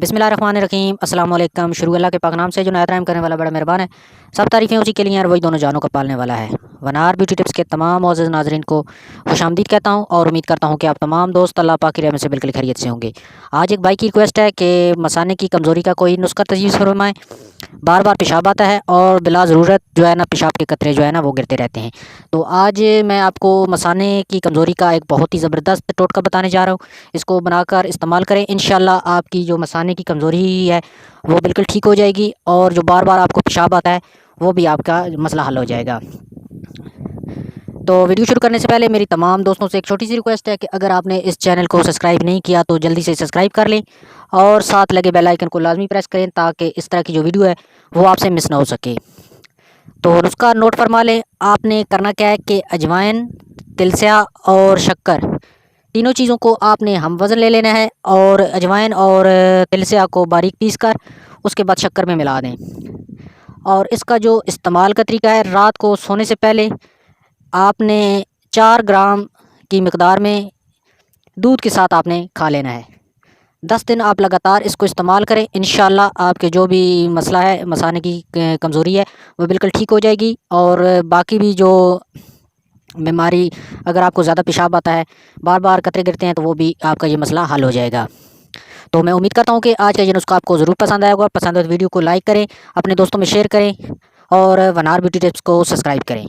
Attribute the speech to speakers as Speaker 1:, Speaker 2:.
Speaker 1: बिस्मिल्लाहिर्रहमानिर्रहीम अस्सलाम वालेकुम। शुरू अल्लाह के पाक नाम से जो नायत रहम करने वाला बड़ा मेहरबान है। सब तारीफ़ें उसी के लिए हैं और वही दोनों जानों को पालने वाला है। वनार ब्यूटी टिप्स के तमाम मोअज़्ज़ज़ नाज़रीन को खुशामदीद कहता हूँ और उम्मीद करता हूँ कि आप तमाम दोस्त अल्लाह पाक की रहमत से बिल्कुल खैरियत से होंगे। आज एक भाई की रिक्वेस्ट है कि मसाने की कमज़ोरी का कोई नुस्खा तजवीज़ फरमाएँ। बार बार पेशाब आता है और बिला ज़रूरत जो है ना पेशाब के कतरे जो है ना वो गिरते रहते हैं। तो आज मैं आपको मसाने की कमज़ोरी का एक बहुत ही ज़बरदस्त टोटका बताने जा रहा हूँ। इसको बनाकर इस्तेमाल करें, इंशाल्लाह आपकी जो मसाने की कमज़ोरी है वो बिल्कुल ठीक हो जाएगी और जो बार बार आपको पेशाब आता है वो भी आपका मसला हल हो जाएगा। तो वीडियो शुरू करने से पहले मेरी तमाम दोस्तों से एक छोटी सी रिक्वेस्ट है कि अगर आपने इस चैनल को सब्सक्राइब नहीं किया तो जल्दी से सब्सक्राइब कर लें और साथ लगे बेल आइकन को लाजमी प्रेस करें ताकि इस तरह की जो वीडियो है वो आपसे मिस ना हो सके। तो नुस्खा नोट फरमा लें। आपने करना क्या है कि अजवाइन, तिलस्या और शक्कर तीनों चीज़ों को आपने हम वज़न ले लेना है और अजवाइन और तिलस्या को बारीक पीस कर उसके बाद शक्कर में मिला दें। और इसका जो इस्तेमाल का तरीका है, रात को सोने से पहले आपने 4 ग्राम की मिकदार में दूध के साथ आपने खा लेना है। 10 दिन आप लगातार इसको इस्तेमाल करें, इंशाल्लाह आपके जो भी मसला है मसाने की कमज़ोरी है वो बिल्कुल ठीक हो जाएगी। और बाकी भी जो बीमारी, अगर आपको ज़्यादा पेशाब आता है, बार बार कतरे गिरते हैं, तो वो भी आपका ये मसला हल हो जाएगा। तो मैं उम्मीद करता हूँ कि आज का ये नुस्खा आपको ज़रूर पसंद आएगा। पसंद हो तो वीडियो को लाइक करें, अपने दोस्तों में शेयर करें और वनार ब्यूटी टिप्स को सब्सक्राइब करें।